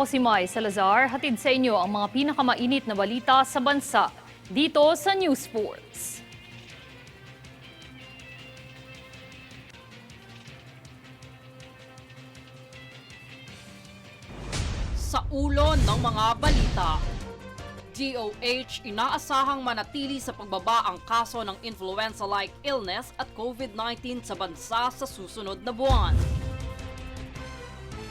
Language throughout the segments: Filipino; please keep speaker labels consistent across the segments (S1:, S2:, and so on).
S1: Ako si Mai Salazar, hatid sa inyo ang mga pinakamainit na balita sa bansa dito sa News Sports.
S2: Sa ulo ng mga balita, DOH inaasahang manatili sa pagbaba ang kaso ng influenza-like illness at COVID-19 sa bansa sa susunod na buwan.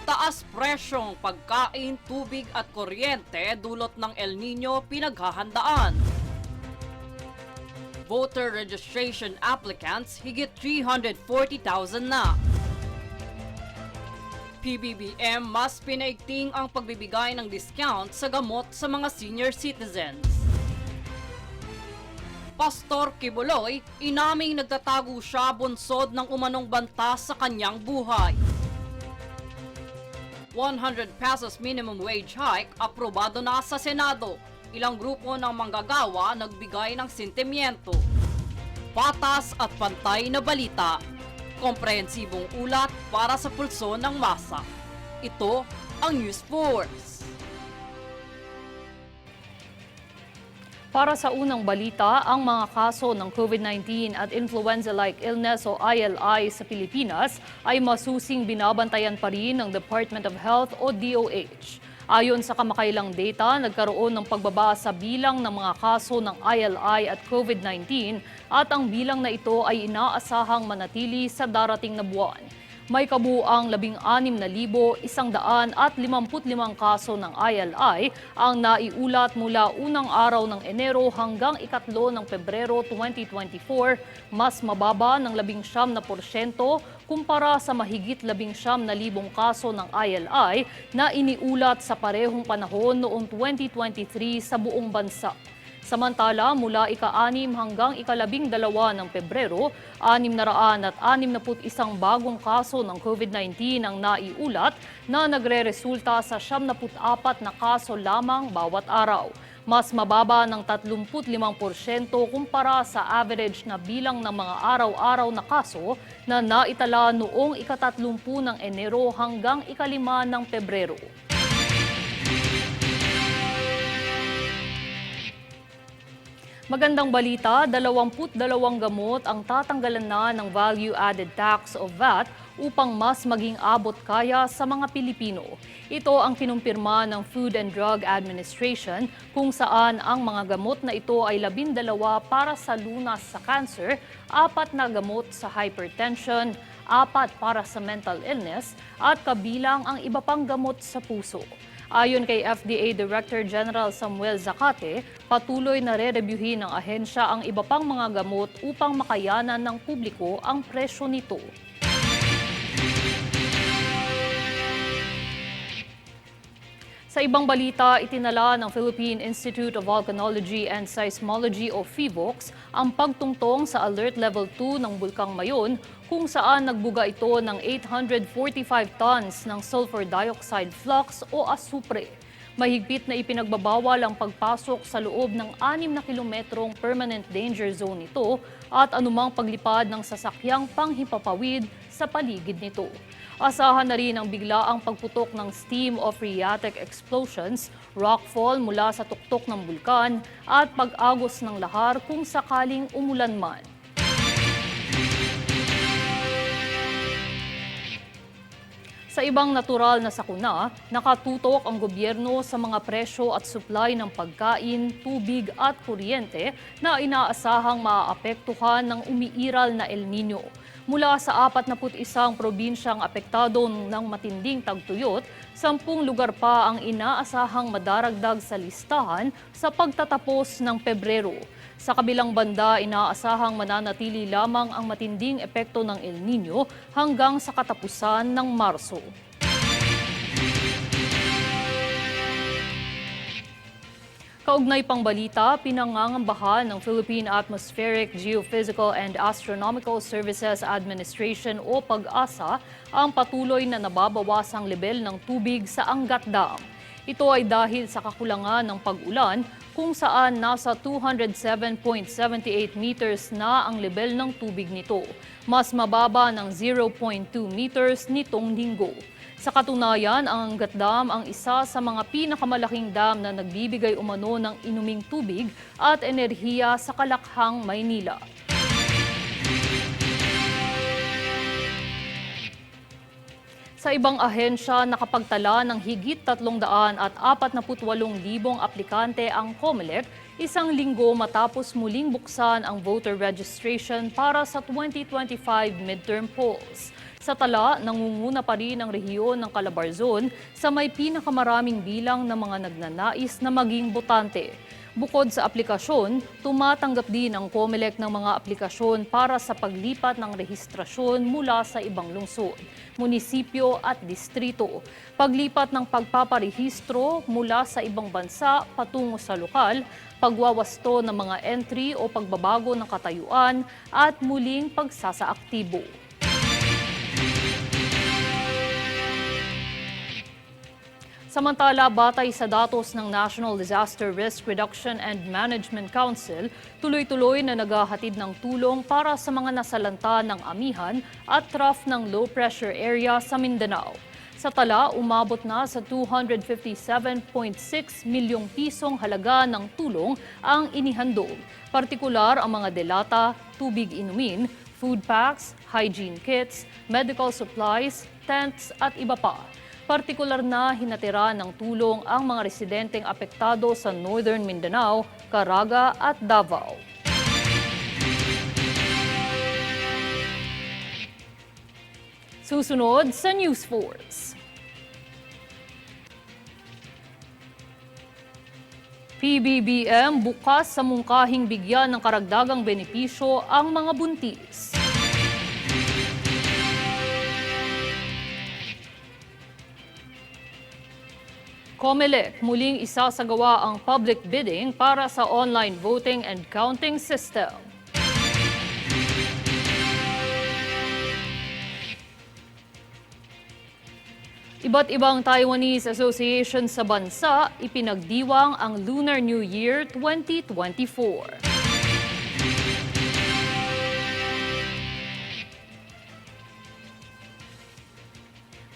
S2: Taas presyong pagkain, tubig at kuryente dulot ng El Nino pinaghahandaan. Voter registration applicants higit 340,000 na. PBBM mas pinaigting ang pagbibigay ng discount sa gamot sa mga senior citizens. Pastor Kibuloy, inaming nagtatago siya bunsod ng umanong banta sa kanyang buhay. 100 pesos minimum wage hike aprobado na sa Senado. Ilang grupo ng manggagawa nagbigay ng sentimiento. Patas at pantay na balita. Komprehensibong ulat para sa pulso ng masa. Ito ang News Force.
S1: Para sa unang balita, ang mga kaso ng COVID-19 at influenza-like illness o ILI sa Pilipinas ay masusing binabantayan pa rin ng Department of Health o DOH. Ayon sa kamakailang data, nagkaroon ng pagbaba sa bilang ng mga kaso ng ILI at COVID-19 at ang bilang na ito ay inaasahang manatili sa darating na buwan. May kabuuang 16,155 kaso ng ILI ang naiulat mula unang araw ng Enero hanggang 3 ng Pebrero 2024, mas mababa ng 19% kumpara sa mahigit 19,000 kaso ng ILI na iniulat sa parehong panahon noong 2023 sa buong bansa. Samantala, mula ika-6 hanggang ika-12 ng Pebrero, 661 bagong kaso ng COVID-19 ang naiulat na nagre-resulta sa 74 na kaso lamang bawat araw. Mas mababa ng 35% kumpara sa average na bilang ng mga araw-araw na kaso na naitala noong ika-30 ng Enero hanggang ika-5 ng Pebrero. Magandang balita, 22 gamot ang tatanggalan na ng Value-Added Tax o VAT upang mas maging abot kaya sa mga Pilipino. Ito ang kinumpirma ng Food and Drug Administration kung saan ang mga gamot na ito ay 12 para sa lunas sa cancer, 4 na gamot sa hypertension, 4 para sa mental illness at kabilang ang iba pang gamot sa puso. Ayon kay FDA Director General Samuel Zacate, patuloy na re-reviewin ng ahensya ang iba pang mga gamot upang makayanan ng publiko ang presyo nito. Sa ibang balita, itinala ng Philippine Institute of Volcanology and Seismology o PHIVOLCS ang pagtungtong sa Alert Level 2 ng Bulkang Mayon kung saan nagbuga ito ng 845 tons ng sulfur dioxide flux o asupre. Mahigpit na ipinagbabawal ang pagpasok sa loob ng 6 na kilometrong permanent danger zone nito at anumang paglipad ng sasakyang panghimpapawid sa paligid nito. Asahan na rin ang biglaang pagputok ng steam o phreatic explosions, rockfall mula sa tuktok ng bulkan at pag-agos ng lahar kung sakaling umulan man. Sa ibang natural na sakuna, nakatutok ang gobyerno sa mga presyo at supply ng pagkain, tubig at kuryente na inaasahang maaapektuhan ng umiiral na El Nino. Mula sa 41 probinsyang apektado ng matinding tagtuyot, 10 lugar pa ang inaasahang madaragdag sa listahan sa pagtatapos ng Pebrero. Sa kabilang banda, inaasahang mananatili lamang ang matinding epekto ng El Nino hanggang sa katapusan ng Marso. Kaugnay pang balita, pinangangambahan ng Philippine Atmospheric, Geophysical and Astronomical Services Administration o PAGASA ang patuloy na nababawasang level ng tubig sa Angat Dam. Ito ay dahil sa kakulangan ng pag-ulan kung saan nasa 207.78 meters na ang level ng tubig nito, mas mababa ng 0.2 meters nitong linggo. Sa katunayan, ang Angat Dam ang isa sa mga pinakamalaking dam na nagbibigay umano ng inuming tubig at enerhiya sa Kalakhang, Maynila. Sa ibang ahensya, nakapagtala ng higit 348,000 aplikante ang COMELEC isang linggo matapos muling buksan ang voter registration para sa 2025 midterm polls. Sa tala, nangunguna pa rin ang rehiyon ng Calabarzon sa may pinakamaraming bilang ng mga nagnanais na maging botante. Bukod sa aplikasyon, tumatanggap din ang COMELEC ng mga aplikasyon para sa paglipat ng rehistrasyon mula sa ibang lungsod, munisipyo at distrito. Paglipat ng pagpaparehistro mula sa ibang bansa patungo sa lokal, pagwawasto ng mga entry o pagbabago ng katayuan at muling pagsasaaktibo. Samantala, batay sa datos ng National Disaster Risk Reduction and Management Council, tuloy-tuloy na naghahatid ng tulong para sa mga nasalanta ng amihan at trough ng low-pressure area sa Mindanao. Sa tala, umabot na sa 257.6 milyong pisong halaga ng tulong ang inihandog. Partikular ang mga delata, tubig inumin, food packs, hygiene kits, medical supplies, tents at iba pa. Partikular na hinatira ng tulong ang mga residenteng apektado sa Northern Mindanao, Caraga at Davao. Susunod sa News Force. PBBM bukas sa mungkahing bigyan ng karagdagang benepisyo ang mga buntis. COMELEC muling isasagawa ang public bidding para sa online voting and counting system. Iba't ibang Taiwanese association sa bansa ipinagdiwang ang Lunar New Year 2024.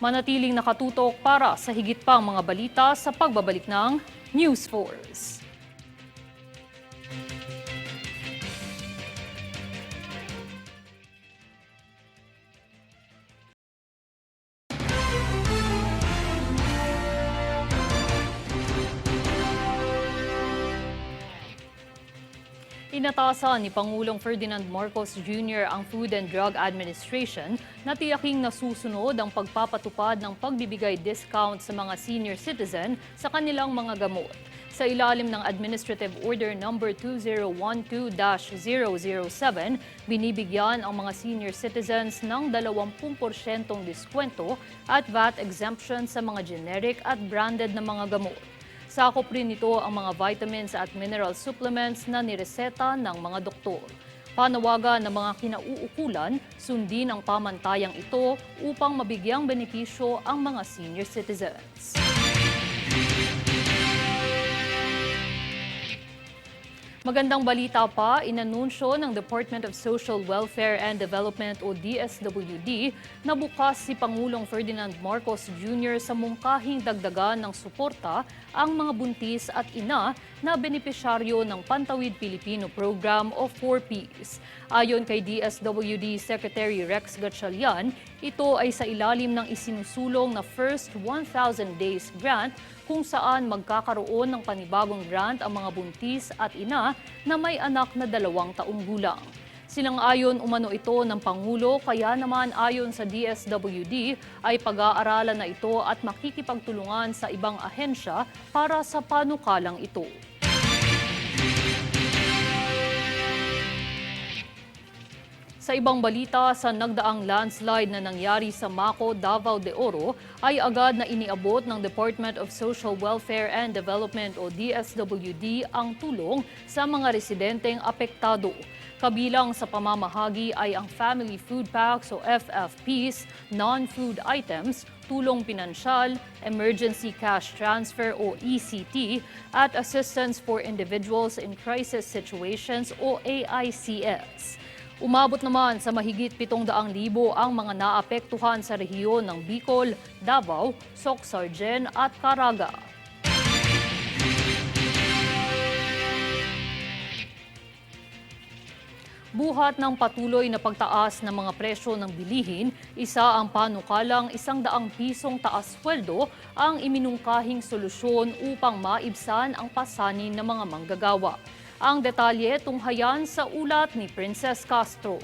S1: Manatiling nakatutok para sa higit pang mga balita sa pagbabalik ng News Force. Inatasan ni Pangulong Ferdinand Marcos Jr. ang Food and Drug Administration na tiyaking nasusunod ang pagpapatupad ng pagbibigay discount sa mga senior citizen sa kanilang mga gamot. Sa ilalim ng Administrative Order No. 2012-007, binibigyan ang mga senior citizens ng 20% diskwento at VAT exemption sa mga generic at branded na mga gamot. Sakop rin nito ang mga vitamins at mineral supplements na nireseta ng mga doktor. Panawagan ng mga kinauukulan, sundin ang pamantayang ito upang mabigyang benepisyo ang mga senior citizens. Magandang balita pa, inanunsyo ng Department of Social Welfare and Development o DSWD na bukas si Pangulong Ferdinand Marcos Jr. sa mungkahing dagdagan ng suporta ang mga buntis at ina na benepisyaryo ng Pantawid Pilipino Program o 4Ps. Ayon kay DSWD Secretary Rex Gatchalian, ito ay sa ilalim ng isinusulong na First 1,000 Days Grant kung saan magkakaroon ng panibagong grant ang mga buntis at ina na may anak na 2 taong gulang. Sinang-ayon umano ito ng Pangulo, kaya naman ayon sa DSWD ay pag-aaralan na ito at makikipagtulungan sa ibang ahensya para sa panukalang ito. Sa ibang balita, sa nagdaang landslide na nangyari sa Maco, Davao de Oro, ay agad na iniabot ng Department of Social Welfare and Development o DSWD ang tulong sa mga residenteng apektado. Kabilang sa pamamahagi ay ang Family Food Packs o FFPs, non-food items, tulong pinansyal, Emergency Cash Transfer o ECT, at Assistance for Individuals in Crisis Situations o AICS. Umabot naman sa mahigit 700,000 ang mga naapektuhan sa rehiyon ng Bicol, Davao, Soc-Sargen at Caraga. Buhat ng patuloy na pagtaas ng mga presyo ng bilihin, isa ang panukalang 100 pisong taas sweldo ang iminungkahing solusyon upang maibsan ang pasanin ng mga manggagawa. Ang detalye tunghayan sa ulat ni Princess Castro.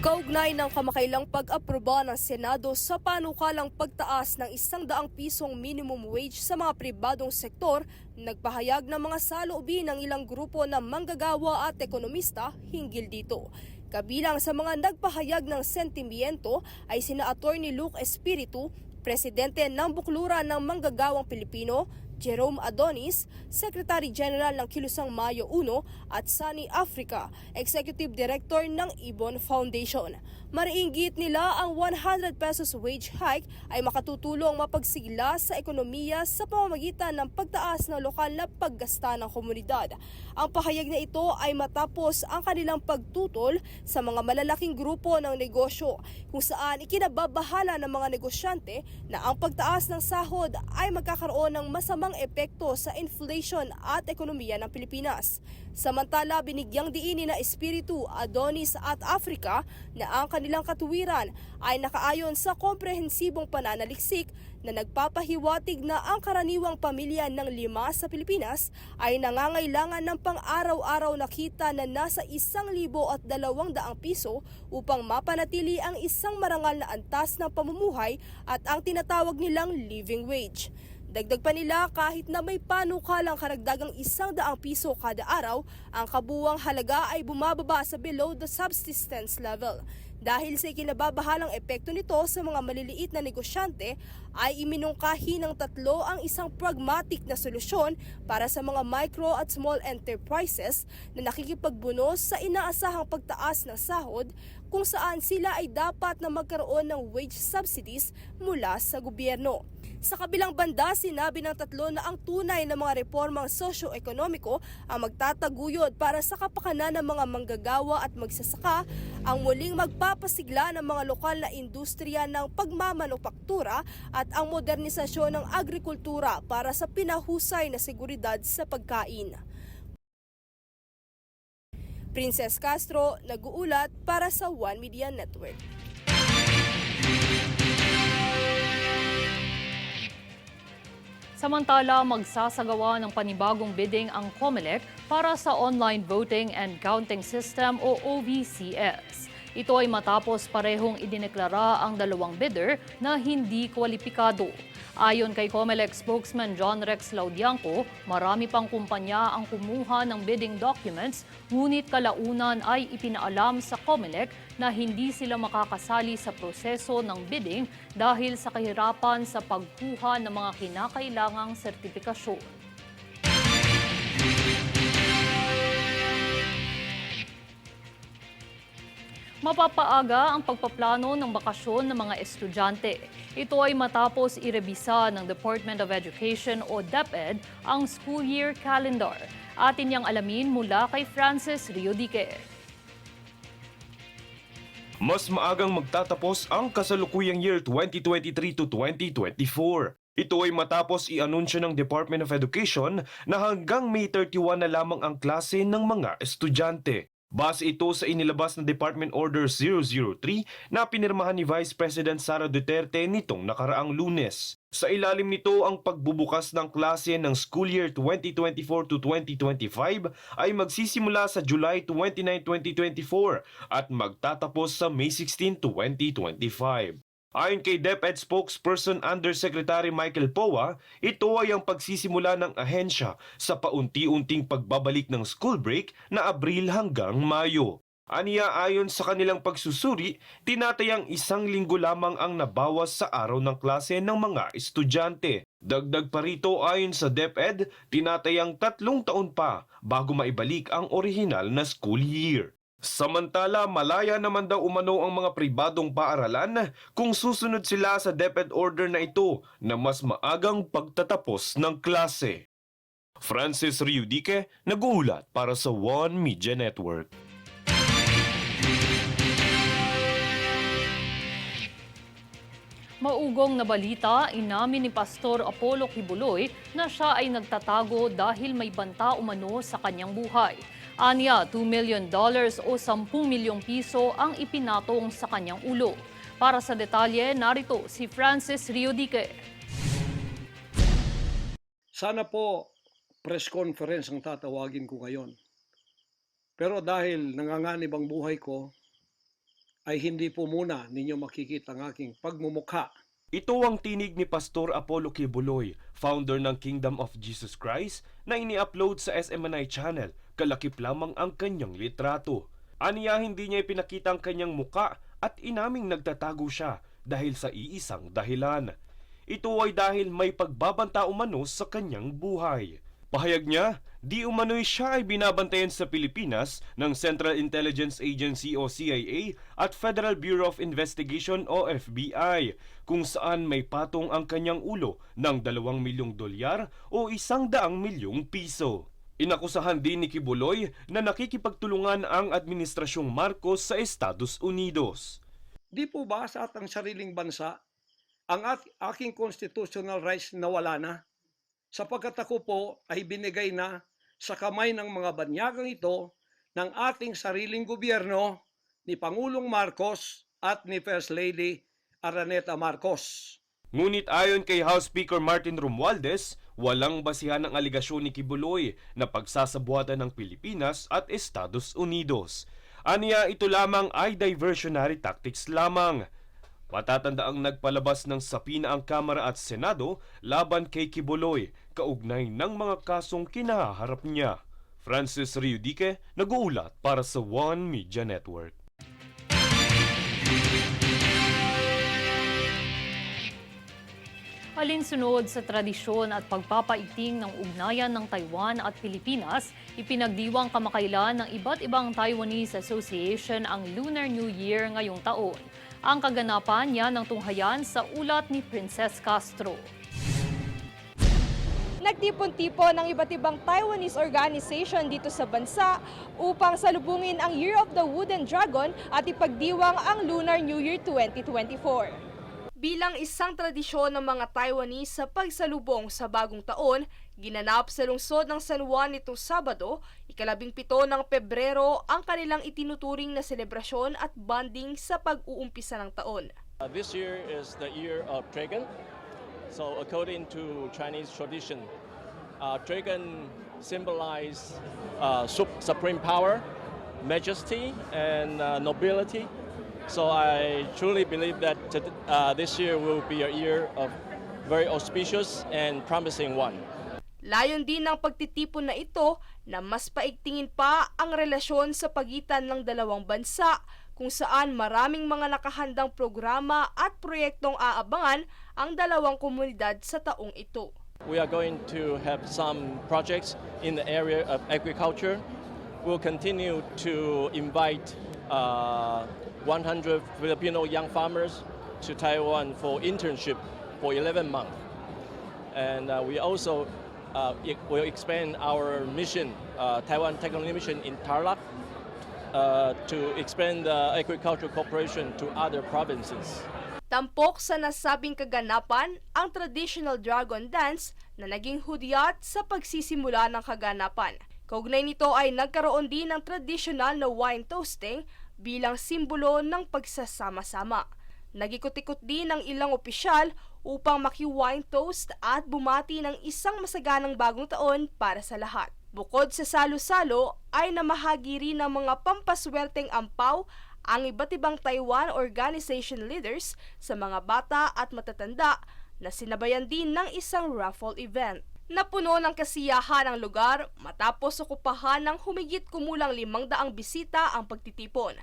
S3: Kaugnay ng kamakailang pag-aproba ng Senado sa panukalang pagtaas ng 100 pisong minimum wage sa mga pribadong sektor, nagpahayag ng mga saloobin ng ilang grupo ng manggagawa at ekonomista hinggil dito. Kabilang sa mga nagpahayag ng sentimiento ay sina Attorney Luke Espiritu, Presidente ng Bukluran ng Manggagawang Pilipino, Jerome Adonis, Secretary General ng Kilusang Mayo 1 at Sunny Africa, Executive Director ng Ibon Foundation. Mariinggit nila ang 100 pesos wage hike ay makatutulong mapagsigla sa ekonomiya sa pamamagitan ng pagtaas ng lokal na paggasta ng komunidad. Ang pahayag na ito ay matapos ang kanilang pagtutol sa mga malalaking grupo ng negosyo kung saan ikinababahala ng mga negosyante na ang pagtaas ng sahod ay magkakaroon ng masamang epekto sa inflation at ekonomiya ng Pilipinas. Samantala, binigyang diin na Espiritu, Adonis at Africa na ang kanilang katuwiran ay nakaayon sa komprehensibong pananaliksik na nagpapahiwatig na ang karaniwang pamilya ng 5 sa Pilipinas ay nangangailangan ng pang-araw-araw na kita na nasa 1,200 piso upang mapanatili ang isang marangal na antas ng pamumuhay at ang tinatawag nilang living wage. Dagdag pa nila, kahit na may panukalang karagdagang 100 piso kada araw, ang kabuwang halaga ay bumababa sa below the subsistence level. Dahil sa ikinababahalang epekto nito sa mga maliliit na negosyante, ay iminungkahi ng 3 ang isang pragmatic na solusyon para sa mga micro at small enterprises na nakikipagbunos sa inaasahang pagtaas ng sahod kung saan sila ay dapat na magkaroon ng wage subsidies mula sa gobyerno. Sa kabilang banda, sinabi ng 3 na ang tunay na mga reformang sosyo-ekonomiko ang magtataguyod para sa kapakanan ng mga manggagawa at magsasaka, ang muling magpapasigla ng mga lokal na industriya ng pagmamanufaktura at ang modernisasyon ng agrikultura para sa pinahusay na seguridad sa pagkain. Princess Castro, nag-uulat para sa One Media Network.
S1: Samantala, magsasagawa ng panibagong bidding ang COMELEC para sa Online Voting and Counting System o OVCS. Ito ay matapos parehong idineklara ang 2 bidder na hindi kwalipikado. Ayon kay COMELEC spokesman John Rex Laudianco, marami pang kumpanya ang kumuha ng bidding documents, ngunit kalaunan ay ipinaalam sa COMELEC na hindi sila makakasali sa proseso ng bidding dahil sa kahirapan sa pagkuha ng mga kinakailangang sertipikasyon. Mapapaaga ang pagpaplano ng bakasyon ng mga estudyante. Ito ay matapos irebisa ng Department of Education o DepEd ang school year calendar. Atin niyang alamin mula kay Francis Riodique.
S4: Mas maagang magtatapos ang kasalukuyang year 2023 to 2024. Ito ay matapos i-anunsyo ng Department of Education na hanggang May 31 na lamang ang klase ng mga estudyante. Base ito sa inilabas na Department Order 003 na pinirmahan ni Vice President Sara Duterte nitong nakaraang Lunes. Sa ilalim nito, ang pagbubukas ng klase ng school year 2024 to 2025 ay magsisimula sa July 29, 2024 at magtatapos sa May 16, 2025. Ayon kay DepEd spokesperson Undersecretary Michael Poa, ito ay ang pagsisimula ng ahensya sa paunti-unting pagbabalik ng school break na Abril hanggang Mayo. Aniya, ayon sa kanilang pagsusuri, tinatayang 1 linggo lamang ang nabawas sa araw ng klase ng mga estudyante. Dagdag pa rito, ayon sa DepEd, tinatayang 3 taon pa bago maibalik ang orihinal na school year. Samantala, malaya naman daw umano ang mga pribadong paaralan kung susunod sila sa DepEd order na ito na mas maagang pagtatapos ng klase. Francis Riudique, nag-uulat para sa One Media Network.
S1: Maugong na balita, inamin ni Pastor Apollo Kibuloy na siya ay nagtatago dahil may banta umano sa kanyang buhay. Anya, $2 million o 10 milyong piso ang ipinatong sa kanyang ulo. Para sa detalye, narito si Francis Riudique.
S5: Sana po press conference ang tatawagin ko ngayon. Pero dahil nanganganib ang buhay ko, ay hindi po muna ninyo makikita ang aking pagmumukha.
S4: Ito ang tinig ni Pastor Apollo Kibuloy, founder ng Kingdom of Jesus Christ, na ini-upload sa SMNI channel. Kalakip lamang ang kanyang litrato. Aniya hindi niya ipinakita ang kanyang muka at inaming nagtatago siya dahil sa iisang dahilan. Ito ay dahil may pagbabanta umano sa kanyang buhay. Pahayag niya, di umano'y siya ay binabantayan sa Pilipinas ng Central Intelligence Agency o CIA at Federal Bureau of Investigation o FBI, kung saan may patong ang kanyang ulo ng $2 milyong o 100 milyong piso. Inakusahan din ni Kibuloy na nakikipagtulungan ang Administrasyong Marcos sa Estados Unidos.
S5: Di po ba sa atang sariling bansa, ang aking constitutional rights nawala na? Sapagkat ako po ay binigay na sa kamay ng mga banyagang ito ng ating sariling gobyerno ni Pangulong Marcos at ni First Lady Araneta Marcos.
S4: Ngunit ayon kay House Speaker Martin Romualdez, walang basihan ang aligasyon ni Kibuloy na pagsasabuatan ng Pilipinas at Estados Unidos. Aniya ito lamang ay diversionary tactics lamang. Matatandaang nagpalabas ng sapina ang Kamara at Senado laban kay Kibuloy, kaugnay ng mga kasong kinaharap niya. Francis Riudique, nag-uulat para sa One Media Network.
S1: Alinsunod sa tradisyon at pagpapaiting ng ugnayan ng Taiwan at Pilipinas, ipinagdiwang kamakailan ng iba't ibang Taiwanese Association ang Lunar New Year ngayong taon. Ang kaganapan niya ng tunghayan sa ulat ni Princess Castro.
S3: Nagtipon-tipon ng iba't ibang Taiwanese organization dito sa bansa upang salubungin ang Year of the Wooden Dragon at ipagdiwang ang Lunar New Year 2024. Bilang isang tradisyon ng mga Taiwanese sa pagsalubong sa bagong taon, ginanap sa lungsod ng San Juan nitong Sabado, 17 ng Pebrero ang kanilang itinuturing na selebrasyon at bonding sa pag-uumpisa ng taon.
S6: This year is the year of dragon. So according to Chinese tradition, dragon symbolize supreme power, majesty, and nobility. So I truly believe that this year will be a year of very auspicious and promising one.
S3: Layon din ng pagtitipon na ito na mas paigtingin pa ang relasyon sa pagitan ng dalawang bansa, kung saan maraming mga nakahandang programa at proyektong aabangan ang dalawang komunidad sa taong ito.
S6: We are going to have some projects in the area of agriculture. We'll continue to invite 100 Filipino young farmers to Taiwan for internship for 11 months. And we also will expand our mission, Taiwan Technology Mission in Tarlac, to expand the agricultural cooperation to other provinces.
S3: Tampok sa nasabing kaganapan ang traditional dragon dance na naging hudyat sa pagsisimula ng kaganapan. Kaugnay nito ay nagkaroon din ng traditional na wine toasting bilang simbolo ng pagsasama-sama. Nagikot-ikot din ng ilang opisyal upang maki-wine toast at bumati ng isang masaganang bagong taon para sa lahat. Bukod sa salo-salo ay namahagi rin ng mga pampaswerteng ampaw ang iba't ibang Taiwan organization leaders sa mga bata at matatanda na sinabayan din ng isang raffle event. Napuno ng kasiyahan ang lugar matapos okupahan ng humigit kumulang 500 bisita ang pagtitipon.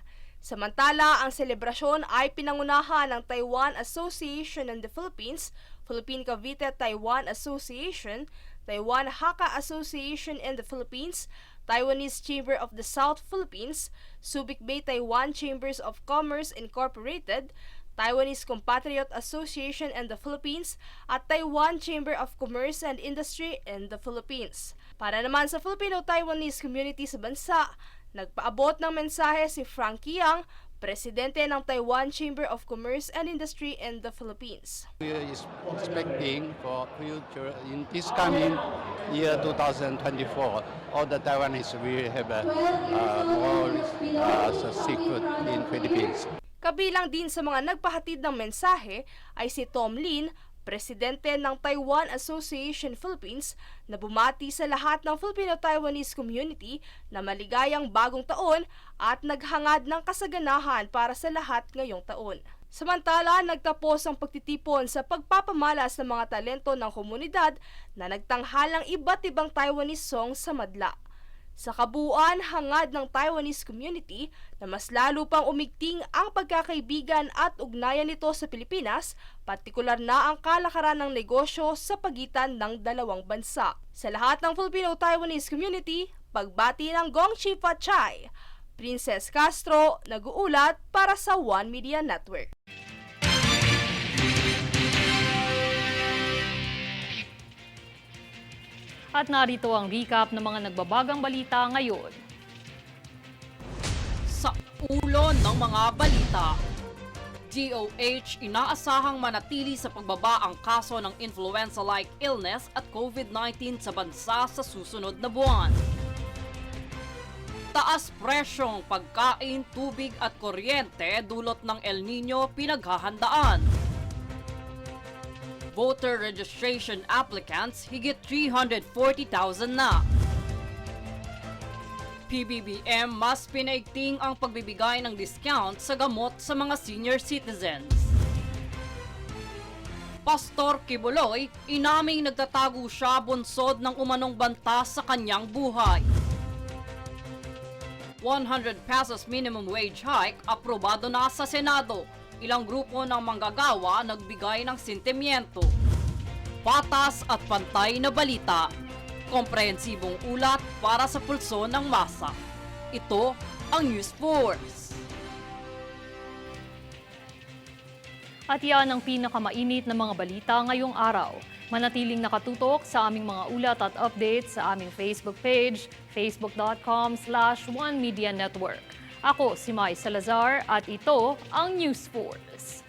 S3: Samantala, ang selebrasyon ay pinangunahan ng Taiwan Association in the Philippines, Philippine Cavite Taiwan Association, Taiwan Hakka Association in the Philippines, Taiwanese Chamber of the South Philippines, Subic Bay Taiwan Chambers of Commerce Incorporated, Taiwanese Compatriot Association in the Philippines, at Taiwan Chamber of Commerce and Industry in the Philippines. Para naman sa Filipino-Taiwanese community sa bansa, nagpaabot ng mensahe si Frankie Yang, Presidente ng Taiwan Chamber of Commerce and Industry in the Philippines.
S7: We are expecting for future in this coming year 2024, all the Taiwanese will have a more secret in Philippines.
S3: Kabilang din sa mga nagpahatid ng mensahe ay si Tom Lin, Presidente ng Taiwan Association Philippines, na bumati sa lahat ng Filipino-Taiwanese community na maligayang bagong taon at naghangad ng kasaganahan para sa lahat ngayong taon. Samantala, nagtapos ang pagtitipon sa pagpapamalas ng mga talento ng komunidad na nagtanghalang iba't ibang Taiwanese song sa madla. Sa kabuuan, hangad ng Taiwanese community na mas lalo pang umigting ang pagkakaibigan at ugnayan nito sa Pilipinas, partikular na ang kalakaran ng negosyo sa pagitan ng dalawang bansa. Sa lahat ng Filipino-Taiwanese community, pagbati ng Gong Chi Fa Chai, Princess Castro, nag-uulat para sa One Media Network.
S1: At narito ang recap ng mga nagbabagang balita ngayon.
S2: Sa ulo ng mga balita, DOH inaasahang manatili sa pagbaba ang kaso ng influenza-like illness at COVID-19 sa bansa sa susunod na buwan. Taas presyong pagkain, tubig at kuryente dulot ng El Nino pinaghahandaan. Voter registration applicants higit 340,000 na. PBBM mas pinaigting ang pagbibigay ng discount sa gamot sa mga senior citizens. Pastor Kibuloy, inaming nagtatago siya bunsod ng umanong banta sa kanyang buhay. 100 pesos minimum wage hike aprobado na sa Senado. Ilang grupo ng manggagawa nagbigay ng sentimiento. Patas at pantay na balita. Komprehensibong ulat para sa pulso ng masa. Ito ang News Force.
S1: At yan ang pinakamainit na mga balita ngayong araw. Manatiling nakatutok sa aming mga ulat at updates sa aming Facebook page, facebook.com/OneMediaNetwork. Ako si Mai Salazar at ito ang News Force.